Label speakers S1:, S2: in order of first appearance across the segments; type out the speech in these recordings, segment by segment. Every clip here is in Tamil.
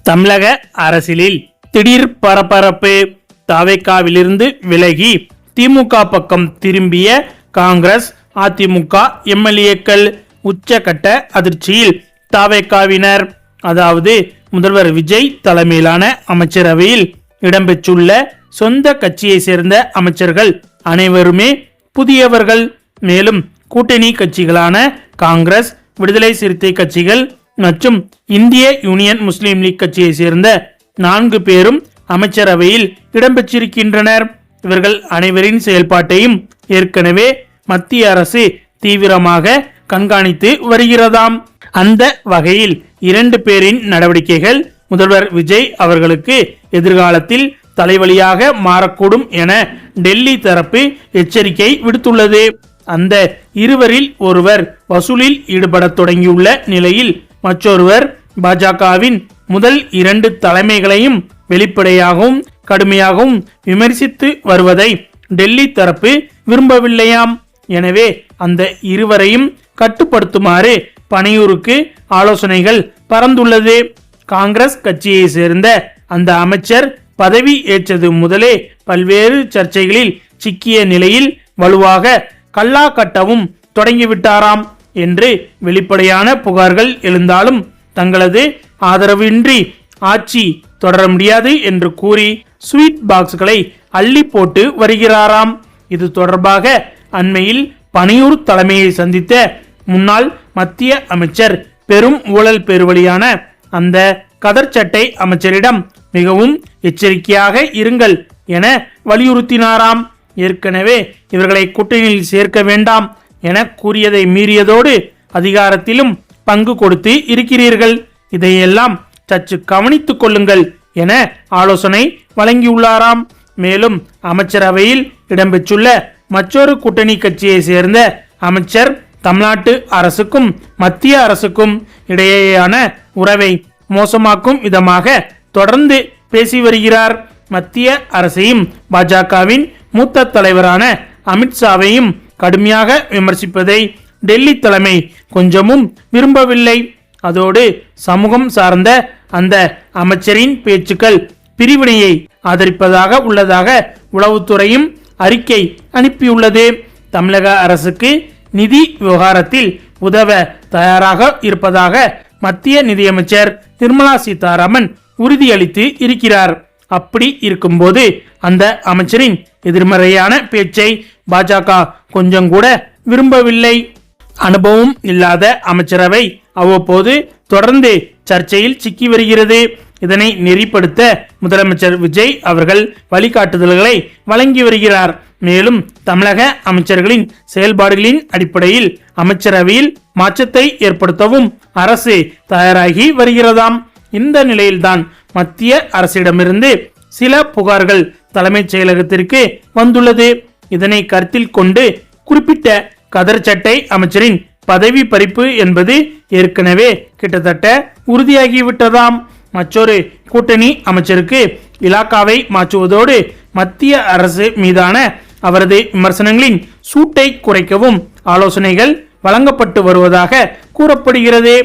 S1: தமிழக அரசியலில் திடீர் பரபரப்பு. தாவேகாவிலிருந்து விலகி திமுக பக்கம் திரும்பிய காங்கிரஸ் அதிமுக எம்எல்ஏக்கள் உச்சகட்ட அதிர்ச்சியில். தாவேகாவினர், அதாவது முதல்வர் விஜய் தலைமையிலான அமைச்சரவையில் இடம்பெற்றுள்ள சொந்த கட்சியை சேர்ந்த அமைச்சர்கள் அனைவருமே புதியவர்கள். மேலும் கூட்டணி கட்சிகளான காங்கிரஸ், விடுதலை சிறுத்தை கட்சிகள் மற்றும் இந்திய யூனியன் முஸ்லீம் லீக் கட்சியை சேர்ந்த 4 பேரும் அமைச்சரவையில் இடம்பெற்றிருக்கின்றனர். இவர்கள் அனைவரின் செயல்பாட்டையும் ஏற்கனவே மத்திய அரசு தீவிரமாக கண்காணித்து வருகிறதாம். அந்த வகையில் 2 பேரின் நடவடிக்கைகள் முதல்வர் விஜய் அவர்களுக்கு எதிர்காலத்தில் தலைவலியாக மாறக்கூடும் என டெல்லி தரப்பு எச்சரிக்கை விடுத்துள்ளது. அந்த இருவரில் ஒருவர் வசூலில் ஈடுபட தொடங்கியுள்ள நிலையில் மற்றொருவர் பாஜகவின் முதல் 2 தலைமைகளையும் வெளிப்படையாகவும் கடுமையாகவும் விமர்சித்து வருவதை டெல்லி தரப்பு விரும்பவில்லையாம். எனவே அந்த இருவரையும் கட்டுப்படுத்துமாறு பனையூருக்கு ஆலோசனைகள் பறந்துள்ளது. காங்கிரஸ் கட்சியை சேர்ந்த அந்த அமைச்சர் பதவி ஏற்றது முதலே பல்வேறு சர்ச்சைகளில் சிக்கிய நிலையில் வலுவாக கல்லா கட்டவும் தொடங்கிவிட்டாராம் என்று வெளிப்படையான புகார்கள் எழுந்தாலும் தங்களது ஆதரவின்றி ஆட்சி தொடர முடியாது என்று கூறி ஸ்வீட் பாக்ஸ்களை அள்ளி போட்டு வருகிறாராம். இது தொடர்பாக அண்மையில் பனையூர் தலைமையை சந்தித்த முன்னாள் மத்திய அமைச்சர் பெரும் ஊழல் பெருவழியான அந்த கதர் சட்டை அமைச்சரிடம் மிகவும் எச்சரிக்கையாக இருங்கள் என வலியுறுத்தினாராம். ஏற்கனவே இவர்களை கூட்டணியில் சேர்க்க வேண்டாம் என கூறியதை மீறியதோடு அதிகாரத்திலும் பங்கு கொடுத்து இருக்கிறீர்கள், இதையெல்லாம் சற்று கவனித்துக் கொள்ளுங்கள் என ஆலோசனை வழங்கியுள்ளாராம். மேலும் அமைச்சரவையில் இடம்பெற்றுள்ள மற்றொரு கூட்டணி கட்சியை சேர்ந்த அமைச்சர் தமிழ்நாட்டு அரசுக்கும் மத்திய அரசுக்கும் இடையேயான உறவை மோசமாக்கும் விதமாக தொடர்ந்து பேசி வருகிறார். மத்திய அரசையும் பாஜகவின் மூத்த தலைவரான அமித்ஷாவையும் கடுமையாக விமர்சிப்பதை டெல்லி தலைமை கொஞ்சமும் விரும்பவில்லை. அதோடு சமூகம் சார்ந்த அந்த அமைச்சரின் பேச்சுக்கள் பிரிவினையை ஆதரிப்பதாக உள்ளதாக உளவுத்துறையும் அறிக்கை அனுப்பியுள்ளது. தமிழக அரசுக்கு நிதி விவகாரத்தில் உதவ தயாராக இருப்பதாக மத்திய நிதியமைச்சர் நிர்மலா சீதாராமன் உறுதியளித்து இருக்கிறார். அப்படி இருக்கும்போது அந்த அமைச்சரின் எதிர்மறையான பேச்சை பாஜக கொஞ்சம் கூட விரும்பவில்லை. அனுபவம் இல்லாத அமைச்சரவை அவ்வப்போது தொடர்ந்து சர்ச்சையில் சிக்கி வருகிறது. இதனை நெறிப்படுத்த முதலமைச்சர் விஜய் அவர்கள் வழிகாட்டுதல்களை வழங்கி வருகிறார். மேலும் தமிழக அமைச்சர்களின் செயல்பாடுகளின் அடிப்படையில் அமைச்சரவையில் மாற்றத்தை ஏற்படுத்தவும் அரசு தயாராகி வருகிறதாம். இந்த நிலையில்தான் மத்திய அரசிடமிருந்து சில புகார்கள் தலைமைச் செயலகத்திற்கு வந்துள்ளது. இதனை கருத்தில் கொண்டு குறிப்பிட்ட கதர் சட்டை அமைச்சரின் பதவி பறிப்பு என்பது ஏற்கனவே கிட்டத்தட்ட உறுதியாகிவிட்டதாம். மற்றொரு கூட்டணி அமைச்சருக்கு இலாக்காவை மாற்றுவதோடு மத்திய அரசு மீதான அவரது விமர்சனங்களின் சூட்டை குறைக்கவும் ஆலோசனைகள் வழங்கப்பட்டு வருவதாக கூறப்படுகிறது.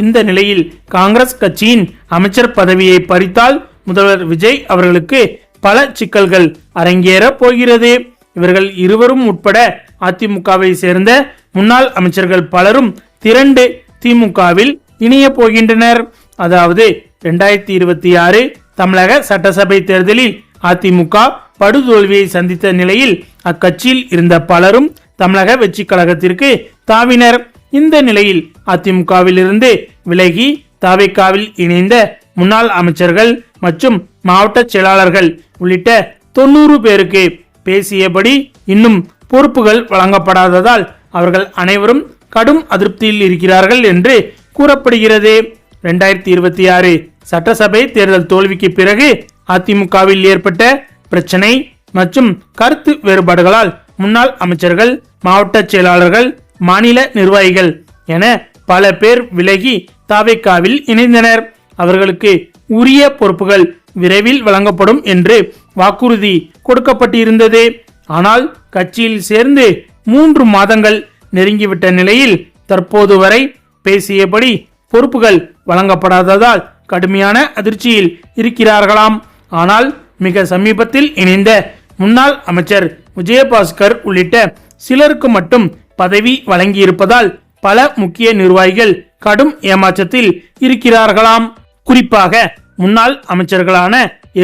S1: இந்த நிலையில் காங்கிரஸ் கட்சியின் அமைச்சர் பதவியை பறித்தால் முதல்வர் விஜய் அவர்களுக்கு பல சிக்கல்கள் அரங்கேற போகிறது. இவர்கள் இருவரும் உட்பட அதிமுகவை சேர்ந்த முன்னாள் அமைச்சர்கள் பலரும் திரண்டு திமுகவில் இணைய போகின்றனர். அதாவது 2026 தமிழக சட்டசபை தேர்தலில் அதிமுக படுதோல்வியை சந்தித்த நிலையில் அக்கட்சியில் இருந்த பலரும் தமிழக வெற்றி கழகத்திற்கு தாவினர். இந்த நிலையில் அதிமுகவில் இருந்து விலகி தாவேகாவில் இணைந்த முன்னாள் அமைச்சர்கள் மற்றும் மாவட்ட செயலாளர்கள் உள்ளிட்ட 90 பேருக்கு பேசியபடி இன்னும் பொறுப்புகள் வழங்கப்படாததால் அவர்கள் அனைவரும் கடும் அதிருப்தியில் இருக்கிறார்கள் என்று கூறப்படுகிறது. 2026 சட்டசபை தேர்தல் தோல்விக்கு பிறகு அதிமுகவில் ஏற்பட்ட பிரச்சனை மற்றும் கருத்து வேறுபாடுகளால் முன்னாள் அமைச்சர்கள், மாவட்ட செயலாளர்கள், மாநில நிர்வாகிகள் என பல பேர் விலகி தாவேகாவில் இணைந்தனர். அவர்களுக்கு உரிய பொறுப்புகள் விரைவில் வழங்கப்படும் என்று வாக்குறுதி கொடுக்கப்பட்டிருந்தது. ஆனால் கட்சியில் சேர்ந்து 3 மாதங்கள் நெருங்கிவிட்ட நிலையில் தற்போது வரை பேசியபடி பொறுப்புகள் வழங்கப்படாததால் கடுமையான அதிர்ச்சியில் இருக்கிறார்களாம். ஆனால் மிக சமீபத்தில் இணைந்த முன்னாள் அமைச்சர் விஜயபாஸ்கர் உள்ளிட்ட சிலருக்கு மட்டும் பதவி வழங்கியிருப்பதால் பல முக்கிய நிர்வாகிகள் கடும் ஏமாற்றத்தில் இருக்கிறார்களாம். குறிப்பாக முன்னாள் அமைச்சர்களான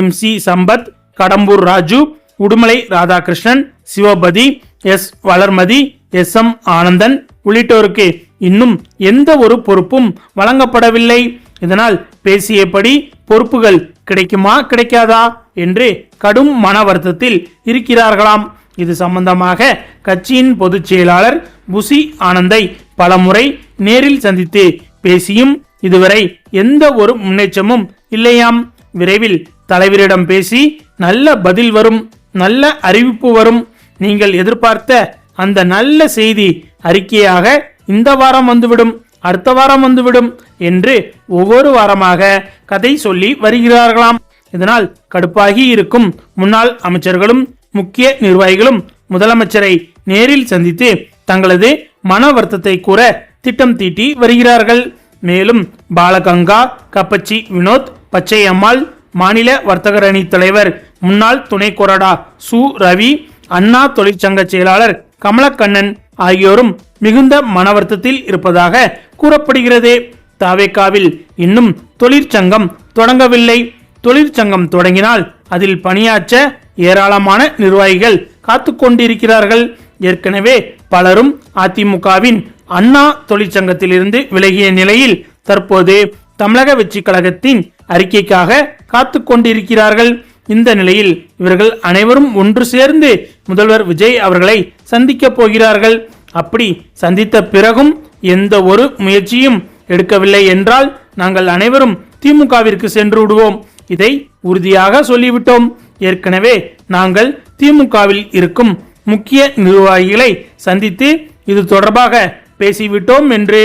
S1: MC Sampath, Kadambur Raju, Udumalai Radhakrishnan, Sivapathi, S Valarmathi, SM Anandan உள்ளிட்டோருக்கு இன்னும் எந்த ஒரு பொறுப்பும் வழங்கப்படவில்லை. இதனால் பேசியபடி பொறுப்புகள் கிடைக்குமா கிடைக்காதா என்று கடும் மன வருத்தத்தில் இருக்கிறார்களாம். இது சம்பந்தமாக கட்சியின் பொதுச் செயலாளர் புசி ஆனந்தை பலமுறை நேரில் சந்தித்து பேசியும் இதுவரை எந்த ஒரு முன்னேற்றமும் இல்லையாம். விரைவில் தலைவரிடம் பேசி நல்ல பதில் வரும், நல்ல அறிவிப்பு வரும். நீங்கள் எதிர்பார்த்த அந்த நல்ல செய்தி அறிக்கையாக இந்த வாரம் வந்துவிடும், அடுத்த வாரம் வந்துவிடும் என்று ஒவ்வொரு வாரமாக கதை சொல்லி வருகிறார்களாம். இதனால் கடுப்பாகி இருக்கும் முன்னாள் அமைச்சர்களும் முக்கிய நிர்வாகிகளும் முதலமைச்சரை நேரில் சந்தித்து தங்களது மன வருத்தத்தை கூற திட்டம் தீட்டி வருகிறார்கள். மேலும் பாலகங்கா, கப்பச்சி வினோத், பச்சை அம்மாள், மாநில வர்த்தகர் அணி தலைவர் முன்னாள் துணை கொறடா சு ரவி, அண்ணா தொழிற்சங்க செயலாளர் கமலக்கண்ணன் ஆகியோரும் மிகுந்த மன வருத்தத்தில் இருப்பதாக கூறப்படுகிறது. தாவேகாவில் இன்னும் தொழிற்சங்கம் தொடங்கவில்லை. தொழிற்சங்கம் தொடங்கினால் அதில் பணியாற்ற ஏராளமான நிர்வாகிகள் காத்து கொண்டிருக்கிறார்கள். ஏற்கனவே பலரும் அதிமுகவின் அண்ணா தொழிற்சங்கத்திலிருந்து விலகிய நிலையில் தற்போது தமிழக வெற்றி கழகத்தின் அறிக்கைக்காக காத்து கொண்டிருக்கிறார்கள். இந்த நிலையில் இவர்கள் அனைவரும் ஒன்று சேர்ந்து முதல்வர் விஜய் அவர்களை சந்திக்க போகிறார்கள். அப்படி சந்தித்த பிறகும் எந்த ஒரு முயற்சியும் எடுக்கவில்லை என்றால் நாங்கள் அனைவரும் திமுகவிற்கு சென்று விடுவோம். இதை உறுதியாக சொல்லிவிட்டோம். ஏற்கனவே நாங்கள் திமுகவில் இருக்கும் முக்கிய நிர்வாகிகளை சந்தித்து இது தொடர்பாக பேசிவிட்டோம் என்று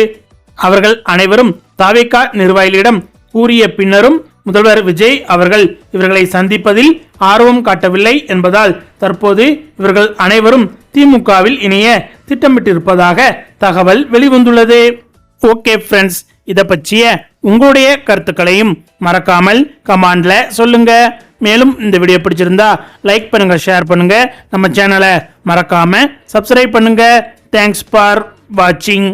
S1: அவர்கள் அனைவரும் தாவேகா நிர்வாகிகளிடம் கூறிய பின்னரும் முதல்வர் விஜய் அவர்கள் இவர்களை சந்திப்பதில் ஆர்வம் காட்டவில்லை என்பதால் தற்போது இவர்கள் அனைவரும் திமுகவில் இணைய திட்டமிட்டிருப்பதாக தகவல் வெளிவந்துள்ளது. ஓகே ஃப்ரெண்ட்ஸ், இதை பற்றிய உங்களுடைய கருத்துக்களையும் மறக்காமல் கமெண்ட்ல சொல்லுங்க. மேலும் இந்த வீடியோ பிடிச்சிருந்தா லைக் பண்ணுங்க, ஷேர் பண்ணுங்க, நம்ம சேனலை மறக்காம சப்ஸ்கிரைப் பண்ணுங்க. தேங்க்ஸ் ஃபார் வாட்சிங்.